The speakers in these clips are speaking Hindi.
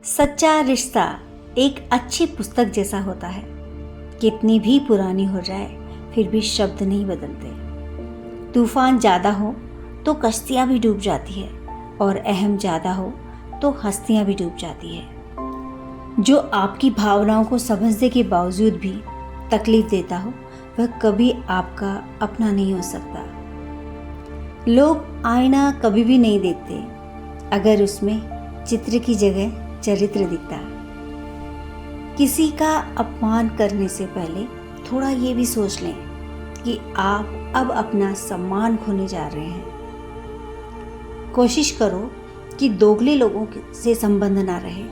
सच्चा रिश्ता एक अच्छी पुस्तक जैसा होता है। कितनी भी पुरानी हो जाए फिर भी शब्द नहीं बदलते। तूफान ज़्यादा हो तो कश्तियाँ भी डूब जाती है और अहम ज़्यादा हो तो हस्तियाँ भी डूब जाती है। जो आपकी भावनाओं को समझने के बावजूद भी तकलीफ देता हो वह कभी आपका अपना नहीं हो सकता। लोग आईना कभी भी नहीं देखते अगर उसमें चित्र की जगह चरित्र दिखता। किसी का अपमान करने से पहले थोड़ा ये भी सोच लें कि आप अब अपना सम्मान खोने जा रहे हैं। कोशिश करो कि दोगले लोगों से संबंध ना रहे,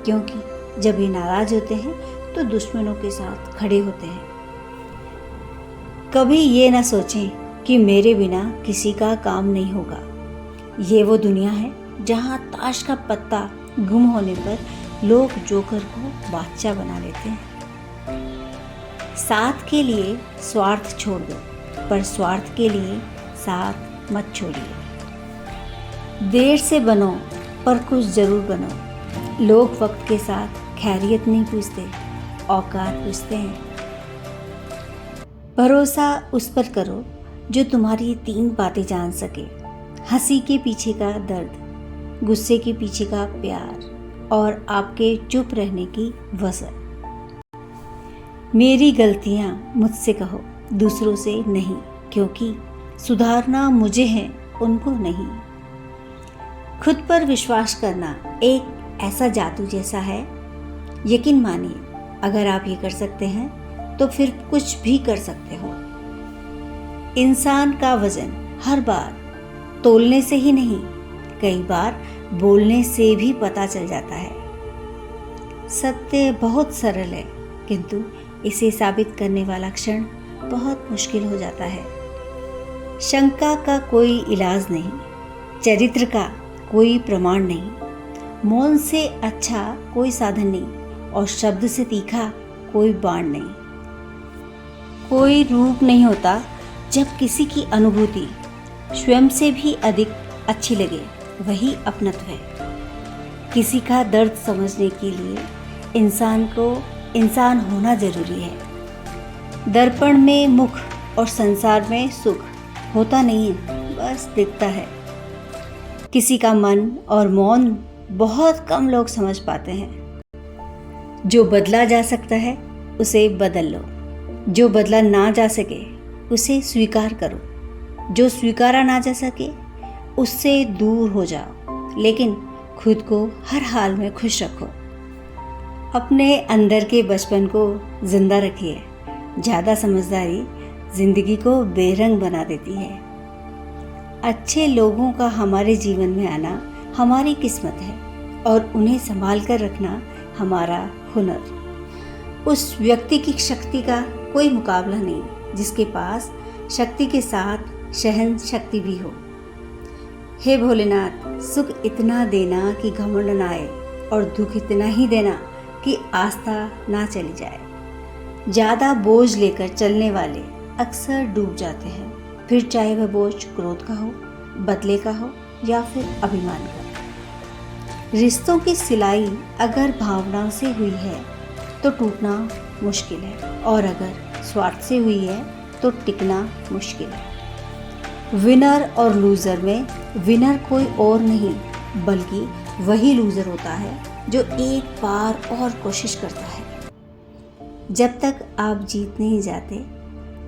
क्योंकि जब ये नाराज होते हैं तो दुश्मनों के साथ खड़े होते हैं। कभी ये ना सोचें कि मेरे बिना किसी का काम नहीं होगा। ये वो दुनिया है जहाँ ताश का पत्ता गुम होने पर लोग जोकर को बादशाह बना लेते हैं। साथ के लिए स्वार्थ छोड़ दो, पर स्वार्थ के लिए साथ मत छोड़िए। देर से बनो पर कुछ जरूर बनो। लोग वक्त के साथ खैरियत नहीं पूछते, औकात पूछते हैं। भरोसा उस पर करो जो तुम्हारी 3 बातें जान सके: हंसी के पीछे का दर्द, गुस्से के पीछे का प्यार और आपके चुप रहने की वजह। मेरी गलतियां मुझसे कहो, दूसरों से नहीं, क्योंकि सुधारना मुझे है, उनको नहीं। खुद पर विश्वास करना एक ऐसा जादू जैसा है। यकीन मानिए, अगर आप ये कर सकते हैं तो फिर कुछ भी कर सकते हो। इंसान का वजन हर बार तोलने से ही नहीं, कई बार बोलने से भी पता चल जाता है। सत्य बहुत सरल है, किंतु इसे साबित करने वाला क्षण बहुत मुश्किल हो जाता है। शंका का कोई इलाज नहीं, चरित्र का कोई प्रमाण नहीं, मौन से अच्छा कोई साधन नहीं और शब्द से तीखा कोई बाण नहीं। कोई रूप नहीं होता जब किसी की अनुभूति स्वयं से भी अधिक अच्छी लगे, वही अपनत्व है। किसी का दर्द समझने के लिए इंसान को इंसान होना जरूरी है। दर्पण में मुख और संसार में सुख होता नहीं है, बस दिखता है। किसी का मन और मौन बहुत कम लोग समझ पाते हैं। जो बदला जा सकता है उसे बदल लो, जो बदला ना जा सके उसे स्वीकार करो, जो स्वीकारा ना जा सके उससे दूर हो जाओ, लेकिन खुद को हर हाल में खुश रखो। अपने अंदर के बचपन को जिंदा रखिए। ज़्यादा समझदारी जिंदगी को बेरंग बना देती है। अच्छे लोगों का हमारे जीवन में आना हमारी किस्मत है और उन्हें संभाल कर रखना हमारा हुनर। उस व्यक्ति की शक्ति का कोई मुकाबला नहीं जिसके पास शक्ति के साथ सहन शक्ति भी हो। हे भोलेनाथ, सुख इतना देना कि घमंड न आए और दुख इतना ही देना कि आस्था ना चली जाए। ज़्यादा बोझ लेकर चलने वाले अक्सर डूब जाते हैं, फिर चाहे वह बोझ क्रोध का हो, बदले का हो या फिर अभिमान का। रिश्तों की सिलाई अगर भावनाओं से हुई है तो टूटना मुश्किल है, और अगर स्वार्थ से हुई है तो टिकना मुश्किल है। विनर और लूज़र में विनर कोई और नहीं बल्कि वही लूज़र होता है जो एक बार और कोशिश करता है। जब तक आप जीत नहीं जाते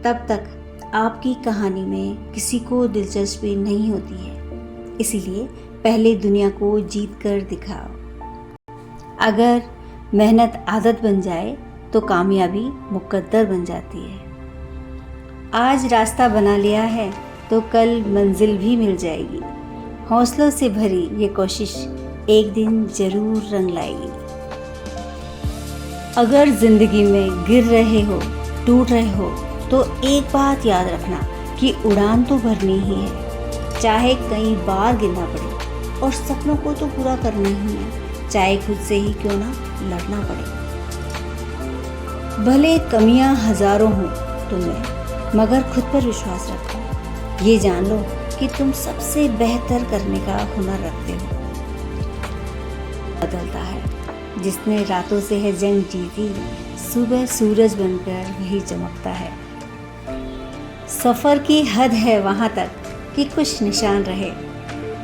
तब तक आपकी कहानी में किसी को दिलचस्पी नहीं होती है। इसीलिए पहले दुनिया को जीत कर दिखाओ। अगर मेहनत आदत बन जाए तो कामयाबी मुकद्दर बन जाती है। आज रास्ता बना लिया है तो कल मंजिल भी मिल जाएगी। हौसलों से भरी ये कोशिश एक दिन जरूर रंग लाएगी। अगर जिंदगी में गिर रहे हो, टूट रहे हो, तो एक बात याद रखना कि उड़ान तो भरनी ही है, चाहे कई बार गिरना पड़े, और सपनों को तो पूरा करना ही है, चाहे खुद से ही क्यों ना लड़ना पड़े। भले कमियां हजारों हों तुम्हें, मगर खुद पर विश्वास रखो। ये जान लो कि तुम सबसे बेहतर करने का हुनर रखते हो। बदलता है। जिसने रातों से है जंग जीती, सुबह सूरज बनकर वही चमकता है। सफ़र की हद है वहाँ तक कि कुछ निशान रहे,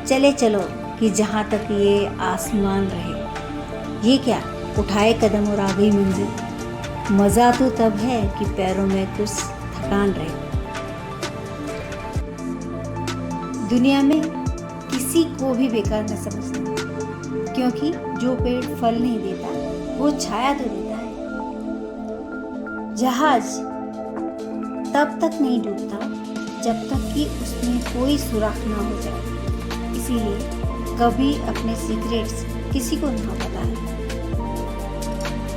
चले चलो कि जहाँ तक ये आसमान रहे। ये क्या उठाए कदम और आ गई मंजिल, मज़ा तो तब है कि पैरों में कुछ थकान रहे। दुनिया में किसी को भी बेकार न समझना, क्योंकि जो पेड़ फल नहीं देता वो छाया तो देता है। जहाज तब तक नहीं डूबता जब तक कि उसमें कोई सुराख ना हो जाए। इसीलिए कभी अपने सीक्रेट्स किसी को ना बताएं।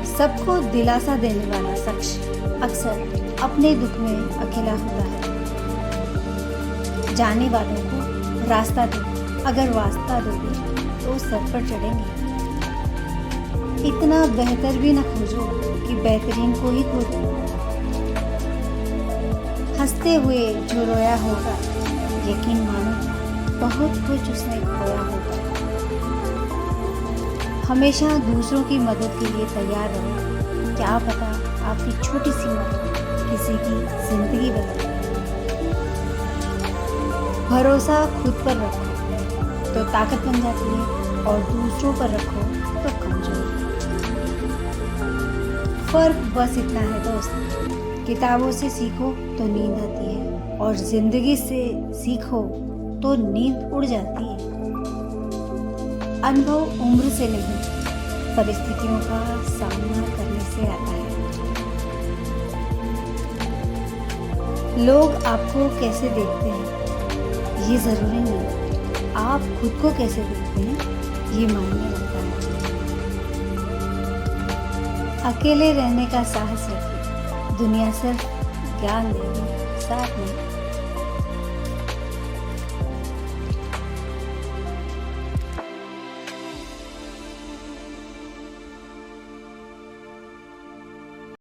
सबको दिलासा देने वाला शख्स अक्सर अपने दुख में अकेला होता है। जाने वालों को रास्ता दो, अगर वास्ता दोगे तो सर पर चढ़ेंगे। इतना बेहतर भी न खोजो कि बेहतरीन को ही खो दो। हंसते हुए जो रोया होगा, यकीन मानो बहुत कुछ उसने खोया होगा। हमेशा दूसरों की मदद के लिए तैयार रहो, क्या पता आपकी छोटी सी मदद किसी की जिंदगी बदल दे। भरोसा खुद पर रखो तो ताकत बन जाती है, और दूसरों पर रखो तो कमजोर। फर्क बस इतना है दोस्त, किताबों से सीखो तो नींद आती है, और जिंदगी से सीखो तो नींद उड़ जाती है। अनुभव उम्र से नहीं, परिस्थितियों का सामना करने से आता है। लोग आपको कैसे देखते हैं ये जरूरी नहीं, आप खुद को कैसे देखते हैं ये मायने रखता है। अकेले रहने का साहस रखिए, दुनिया सिर्फ ज्ञान देगी, साथ में